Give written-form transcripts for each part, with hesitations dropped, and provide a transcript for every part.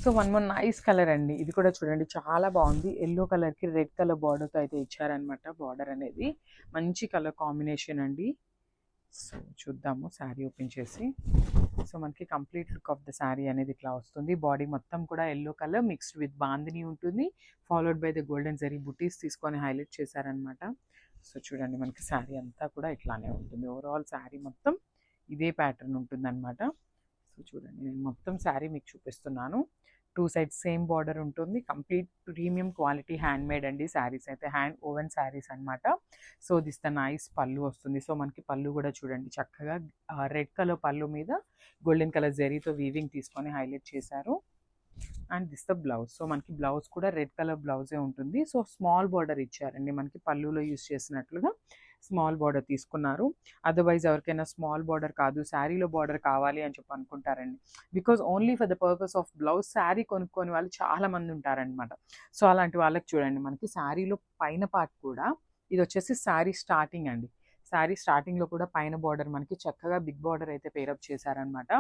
So one more nice colour అండి. ఇది కూడా చూడండి చాలా బాగుంది. ఎల్లో కలర్కి రెడ్ కలర్ బార్డర్తో అయితే ఇచ్చారనమాట. బార్డర్ అనేది మంచి కలర్ కాంబినేషన్ అండి. సో చూద్దాము శారీ ఓపెన్ చేసి. సో మనకి complete look of the sari అనేది ఇట్లా వస్తుంది. బాడీ మొత్తం కూడా yellow colour mixed with bandhini ఉంటుంది. Followed by the golden zari బుటీస్ తీసుకొని హైలైట్ చేశారనమాట. సో చూడండి మనకి శారీ అంతా కూడా ఇట్లానే ఉంటుంది. ఓవరాల్ శారీ మొత్తం ఇదే ప్యాటర్న్ ఉంటుందన్నమాట. సో చూడండి నేను మొత్తం శారీ మీకు చూపిస్తున్నాను. టూ సైడ్స్ సేమ్ బార్డర్ ఉంటుంది. Complete premium quality hand made అండి. శారీస్ అయితే హ్యాండ్ ఓవెన్ శారీస్ అనమాట. సో దిస్ ద నైస్ పళ్ళు వస్తుంది. సో మనకి పళ్ళు కూడా చూడండి చక్కగా రెడ్ కలర్ పళ్ళు మీద గోల్డెన్ కలర్ జరీతో వీవింగ్ తీసుకొని హైలైట్ చేశారు. And this the blouse. So మనకి బ్లౌజ్ కూడా రెడ్ కలర్ బ్లౌజే ఉంటుంది. సో స్మాల్ బార్డర్ ఇచ్చారండి. మనకి పళ్ళులో యూస్ చేసినట్లుగా స్మాల్ బార్డర్ తీసుకున్నారు. అదర్వైజ్ ఎవరికైనా స్మాల్ బార్డర్ కాదు శారీలో బార్డర్ కావాలి అని చెప్పి అనుకుంటారండి. Because only for the purpose of blouse sari కొనుక్కొని వాళ్ళు చాలా మంది ఉంటారనమాట. సో అలాంటి వాళ్ళకి చూడండి మనకి శారీలో పైన పార్ట్ కూడా ఇది వచ్చేసి శారీ స్టార్టింగ్ అండి. శారీ స్టార్టింగ్లో కూడా పైన బార్డర్ మనకి చక్కగా బిగ్ బార్డర్ అయితే పేరప్ చేశారనమాట.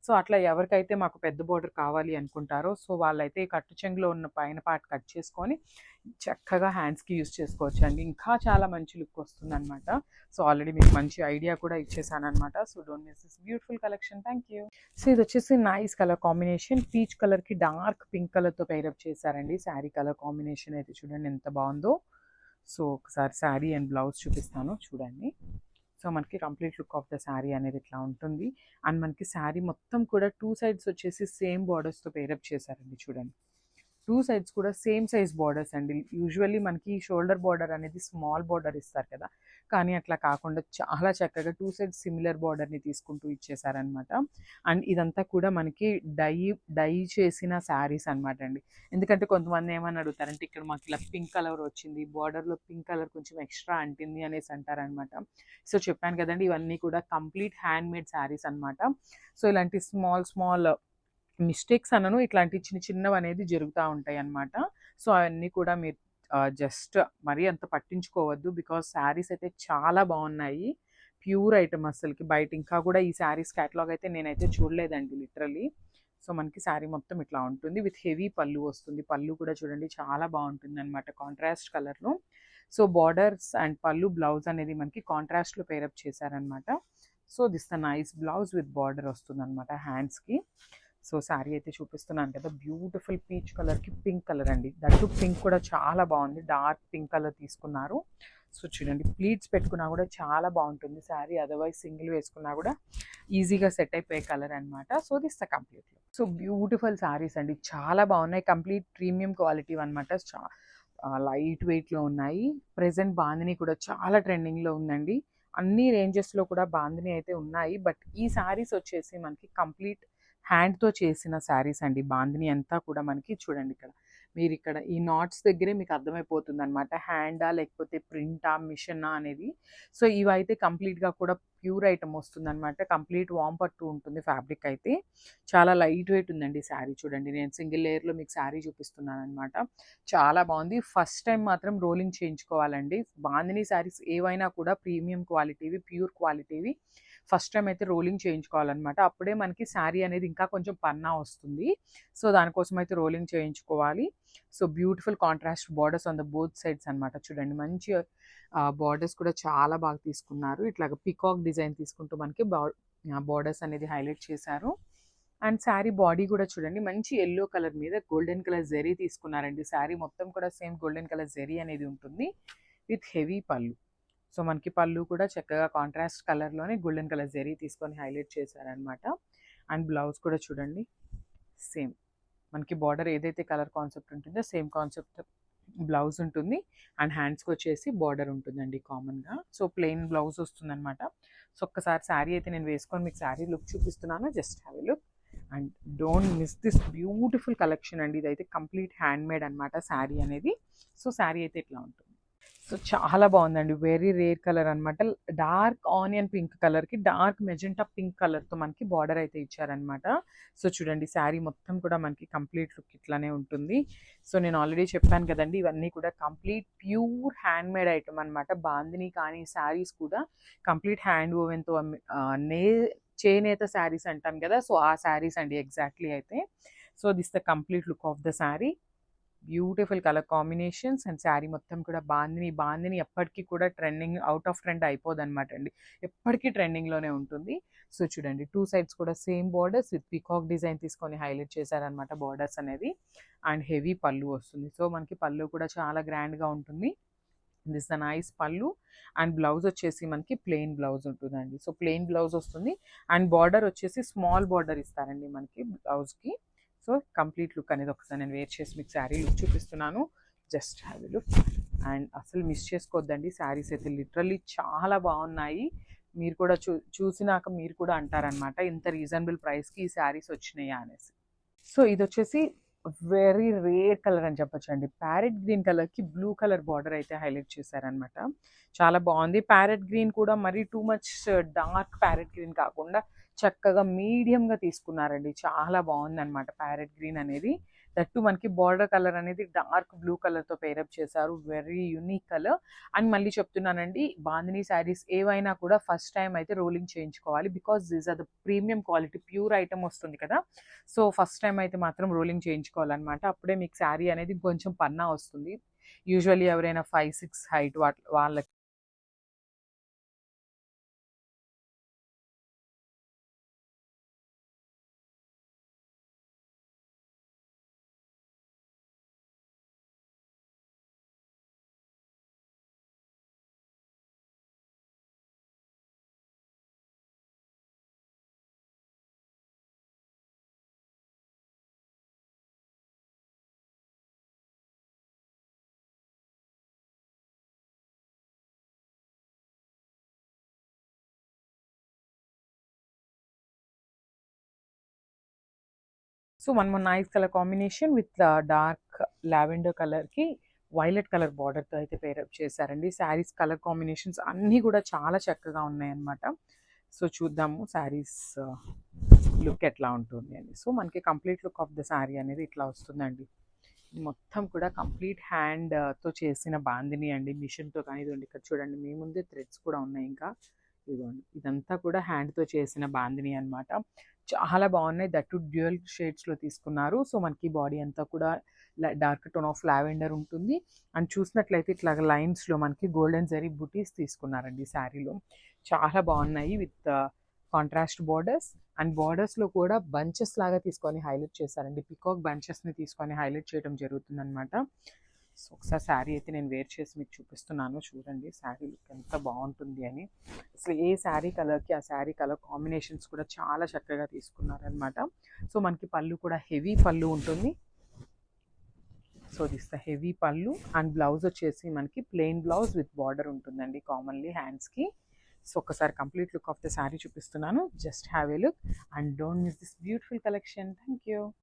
సో అట్లా ఎవరికైతే మాకు పెద్ద బార్డర్ కావాలి అనుకుంటారో సో వాళ్ళైతే కట్టు చెంగులో ఉన్న పైన పార్ట్ కట్ చేసుకొని చక్కగా హ్యాండ్స్కి యూస్ చేసుకోవచ్చు అండి. ఇంకా చాలా మంచి లుక్ వస్తుంది అనమాట. సో ఆల్రెడీ మీకు మంచి ఐడియా కూడా ఇచ్చేసాను అనమాట. So don't miss this beautiful collection. Thank you. So ఇది వచ్చేసి నైస్ కలర్ కాంబినేషన్. పీచ్ కలర్కి డార్క్ పింక్ కలర్తో పేరప్ చేశారండి. శారీ కలర్ కాంబినేషన్ అయితే చూడండి ఎంత బాగుందో. సో ఒకసారి శారీ అండ్ బ్లౌజ్ చూపిస్తాను చూడండి. సో మనకి complete look of the sari అనేది ఇట్లా ఉంటుంది. అండ్ మనకి శారీ మొత్తం కూడా టూ సైడ్స్ వచ్చేసి సేమ్ బార్డర్స్తో పేరప్ చేశారండి. చూడండి టూ సైడ్స్ కూడా సేమ్ సైజ్ బార్డర్స్ అండి. యూజువల్లీ మనకి షోల్డర్ బార్డర్ అనేది స్మాల్ బార్డర్ ఇస్తారు కదా, కానీ అట్లా కాకుండా చాలా చక్కగా టూ సైడ్స్ సిమిలర్ బార్డర్ని తీసుకుంటూ ఇచ్చేసారనమాట. అండ్ ఇదంతా కూడా మనకి డై చేసిన శారీస్ అనమాట అండి. ఎందుకంటే కొంతమంది ఏమని అడుగుతారంటే ఇక్కడ మాకు ఇలా పింక్ కలర్ వచ్చింది, బార్డర్లో పింక్ కలర్ కొంచెం ఎక్స్ట్రా అంటింది అనేసి అంటారనమాట. సో చెప్పాను కదండి ఇవన్నీ కూడా కంప్లీట్ హ్యాండ్ మేడ్ శారీస్ అనమాట. సో ఇలాంటి స్మాల్ మిస్టేక్స్ అనను, ఇట్లాంటి చిన్నవి అనేది జరుగుతూ ఉంటాయి అన్నమాట. సో అవన్నీ కూడా మీరు జస్ట్ మరీ అంత పట్టించుకోవద్దు. బికాజ్ శారీస్ అయితే చాలా బాగున్నాయి. ప్యూర్ ఐటమ్ అసలుకి. బయట ఇంకా కూడా ఈ శారీస్ క్యాటలాగ్ అయితే నేనైతే చూడలేదండి లిటరలీ. సో మనకి శారీ మొత్తం ఇట్లా ఉంటుంది. విత్ హెవీ పళ్ళు వస్తుంది. పళ్ళు కూడా చూడండి చాలా బాగుంటుంది అనమాట కాంట్రాస్ట్ కలర్లో. సో బార్డర్స్ అండ్ పళ్ళు బ్లౌజ్ అనేది మనకి కాంట్రాస్ట్లో పేరప్ చేశారనమాట. So this the nice blouse with border వస్తుంది అనమాట హ్యాండ్స్కి. సో శారీ అయితే చూపిస్తున్నాను కదా, బ్యూటిఫుల్ పీచ్ కలర్కి పింక్ కలర్ అండి. దట్టు పింక్ కూడా చాలా బాగుంది. డార్క్ పింక్ కలర్ తీసుకున్నారు. సో చూడండి ప్లీట్స్ పెట్టుకున్నా కూడా చాలా బాగుంటుంది శారీ. అదర్వైజ్ సింగిల్ వేసుకున్నా కూడా ఈజీగా సెట్ అయిపోయే కలర్ అనమాట. So this the complete. So beautiful saris అండి, చాలా బాగున్నాయి. కంప్లీట్ ప్రీమియం క్వాలిటీ అనమాట. లైట్ వెయిట్లో ఉన్నాయి. ప్రెజెంట్ బాందిని కూడా చాలా ట్రెండింగ్లో ఉందండి. అన్ని రేంజెస్లో కూడా బాందిని అయితే ఉన్నాయి. బట్ ఈ శారీస్ వచ్చేసి మనకి కంప్లీట్ హ్యాండ్తో చేసిన శారీస్ అండి. బాందిని అంతా కూడా మనకి చూడండి ఇక్కడ మీరు ఇక్కడ ఈ నాట్స్ దగ్గరే మీకు అర్థమైపోతుంది అనమాట హ్యాండా లేకపోతే ప్రింటా మిషనా అనేది. సో ఇవైతే కంప్లీట్గా కూడా ప్యూర్ ఐటమ్ వస్తుంది అనమాట. కంప్లీట్ వామ్ పట్టు ఉంటుంది. ఫ్యాబ్రిక్ అయితే చాలా లైట్ వెయిట్ ఉందండి శారీ. చూడండి నేను సింగిల్ లేయర్లో మీకు శారీ చూపిస్తున్నాను అనమాట. చాలా బాగుంది. ఫస్ట్ టైం మాత్రం రోలింగ్ చేయించుకోవాలండి. బాందిని శారీస్ ఏవైనా కూడా ప్రీమియం క్వాలిటీవి, ప్యూర్ క్వాలిటీవి ఫస్ట్ టైం అయితే రోలింగ్ చేయించుకోవాలన్నమాట. అప్పుడే మనకి శారీ అనేది ఇంకా కొంచెం పన్నా వస్తుంది. సో దానికోసం అయితే రోలింగ్ చేయించుకోవాలి. So beautiful contrast borders on the both sides అనమాట. చూడండి మంచి బార్డర్స్ కూడా చాలా బాగా తీసుకున్నారు. ఇట్లాగ పికాక్ డిజైన్ తీసుకుంటూ మనకి బార్డర్స్ అనేది హైలైట్ చేశారు. అండ్ శారీ బాడీ కూడా చూడండి మంచి ఎల్లో కలర్ మీద గోల్డెన్ కలర్ జరీ తీసుకున్నారండి. శారీ మొత్తం కూడా సేమ్ గోల్డెన్ కలర్ జరీ అనేది ఉంటుంది విత్ హెవీ పళ్ళు. సో మనకి పళ్ళు కూడా చక్కగా కాంట్రాస్ట్ కలర్లోనే గోల్డెన్ కలర్ జరీ తీసుకొని హైలైట్ చేశారనమాట. అండ్ బ్లౌజ్ కూడా చూడండి సేమ్ మనకి బార్డర్ ఏదైతే కలర్ కాన్సెప్ట్ ఉంటుందో సేమ్ కాన్సెప్ట్ బ్లౌజ్ ఉంటుంది. అండ్ హ్యాండ్స్కి వచ్చేసి బార్డర్ ఉంటుందండి కామన్గా. సో ప్లెయిన్ బ్లౌజ్ వస్తుంది అనమాట. సో ఒక్కసారి శారీ అయితే నేను వేసుకొని మీకు శారీ లుక్ చూపిస్తున్నాను. Just have a look and don't miss this beautiful collection అండి. ఇదైతే కంప్లీట్ హ్యాండ్ మేడ్ అనమాట శారీ అనేది. సో శారీ అయితే ఇట్లా ఉంటుంది. సో చాలా బాగుందండి. వెరీ రేర్ కలర్ అనమాట. డార్క్ ఆనియన్ పింక్ కలర్కి డార్క్ మెజెంటా పింక్ కలర్తో మనకి బార్డర్ అయితే ఇచ్చారనమాట. సో చూడండి శారీ మొత్తం కూడా మనకి కంప్లీట్ లుక్ ఇట్లానే ఉంటుంది. సో నేను ఆల్రెడీ చెప్పాను కదండి ఇవన్నీ కూడా complete pure hand made item అనమాట. బాందిని కానీ శారీస్ కూడా కంప్లీట్ హ్యాండ్ ఓవెన్తో చేనేత శారీస్ అంటాం కదా, సో ఆ శారీస్ అండి ఎగ్జాక్ట్లీ అయితే. So this the complete look of the sari. Beautiful colour combinations and sari మొత్తం కూడా బాందిని ఎప్పటికీ కూడా ట్రెండింగ్, అవుట్ ఆఫ్ ట్రెండ్ అయిపోదు అనమాట అండి, ఎప్పటికీ ట్రెండింగ్లోనే ఉంటుంది. సో చూడండి, 2 సైడ్స్ కూడా same borders with peacock design తీసుకొని హైలైట్ చేశారనమాట బార్డర్స్ అనేది. అండ్ హెవీ పళ్ళు వస్తుంది. సో మనకి పళ్ళు కూడా చాలా గ్రాండ్గా ఉంటుంది. దిస్ ద నైస్ పళ్ళు. అండ్ బ్లౌజ్ వచ్చేసి మనకి ప్లెయిన్ బ్లౌజ్ ఉంటుందండి. సో ప్లెయిన్ బ్లౌజ్ వస్తుంది అండ్ బార్డర్ వచ్చేసి స్మాల్ బార్డర్ ఇస్తారండి మనకి బ్లౌజ్కి. సో కంప్లీట్ లుక్ అనేది ఒకసారి నేను వేర్ చేసి మీకు శారీ లుక్ చూపిస్తున్నాను. Just have a look. And అసలు మిస్ చేసుకోవద్దండి, శారీస్ అయితే లిటరల్లీ చాలా బాగున్నాయి. మీరు కూడా చూసినాక మీరు కూడా అంటారనమాట, ఇంత రీజనబుల్ ప్రైస్కి ఈ శారీస్ వచ్చినాయా అనేసి. సో ఇది వచ్చేసి వెరీ రేర్ కలర్ అని చెప్పొచ్చు అండి. ప్యారెట్ గ్రీన్ కలర్కి బ్లూ కలర్ బార్డర్ అయితే హైలైట్ చేశారనమాట. చాలా బాగుంది. ప్యారెట్ గ్రీన్ కూడా మరీ too much dark parrot green కాకుండా చక్కగా మీడియంగా తీసుకున్నారండి. చాలా బాగుంది అనమాట ప్యారెట్ గ్రీన్ అనేది. దట్టు మనకి బార్డర్ కలర్ అనేది డార్క్ బ్లూ కలర్తో పేరప్ చేశారు. Very unique colour. అని మళ్ళీ చెప్తున్నానండి, బాందినీ శారీస్ ఏవైనా కూడా ఫస్ట్ టైం అయితే రోలింగ్ చేయించుకోవాలి. Because these are the premium quality pure item వస్తుంది కదా. సో ఫస్ట్ టైం అయితే మాత్రం రోలింగ్ చేయించుకోవాలన్నమాట. అప్పుడే మీకు శారీ అనేది కొంచెం పన్నా వస్తుంది. యూజువల్లీ ఎవరైనా 5'6" హైట్ వాళ్ళకి so one more nice colour combination with dark lavender కలర్కి వైలెట్ కలర్ బార్డర్తో అయితే పేరప్ చేశారండి. శారీస్ కలర్ కాంబినేషన్స్ అన్నీ కూడా చాలా చక్కగా ఉన్నాయన్నమాట. సో చూద్దాము శారీస్ లుక్ ఎట్లా ఉంటుంది అని. సో మనకి complete look of the sari అనేది ఇట్లా వస్తుందండి. మొత్తం కూడా కంప్లీట్ హ్యాండ్తో చేసిన బాందిని అండి, మిషన్తో కానీ. ఇదిగోండి ఇక్కడ చూడండి, మీ ముందే థ్రెడ్స్ కూడా ఉన్నాయి. ఇంకా ఇదిగోండి, ఇదంతా కూడా హ్యాండ్తో చేసిన బాందిని అనమాట. చాలా బాగున్నాయి. దట్టు డ్యూయల్ షేడ్స్లో తీసుకున్నారు. సో మనకి బాడీ అంతా కూడా డార్క్ టోన్ ఆఫ్ లావెండర్ ఉంటుంది. అండ్ చూసినట్లయితే ఇట్లా లైన్స్లో మనకి గోల్డెన్ జరీ బుటీస్ తీసుకున్నారండి శారీలో. చాలా బాగున్నాయి విత్ కాంట్రాస్ట్ బార్డర్స్. అండ్ బార్డర్స్లో కూడా బంచెస్ లాగా తీసుకొని హైలైట్ చేశారండి. పికాక్ బంచెస్ని తీసుకొని హైలైట్ చేయడం జరుగుతుంది అనమాట. సో ఒకసారి శారీ అయితే నేను వేర్ చేసి మీకు చూపిస్తున్నాను. చూడండి శారీ లుక్ ఎంత బాగుంటుంది అని. అసలు ఏ శారీ కలర్కి ఆ శారీ కలర్ కాంబినేషన్స్ కూడా చాలా చక్కగా తీసుకున్నారనమాట. సో మనకి పళ్ళు కూడా హెవీ పళ్ళు ఉంటుంది. సో దిస్ ద హెవీ పళ్ళు. అండ్ బ్లౌజ్ వచ్చేసి మనకి ప్లెయిన్ బ్లౌజ్ విత్ బార్డర్ ఉంటుందండి కామన్లీ హ్యాండ్స్కి. సో ఒకసారి complete look of the sari చూపిస్తున్నాను. Just have a look and don't miss this beautiful collection. Thank you.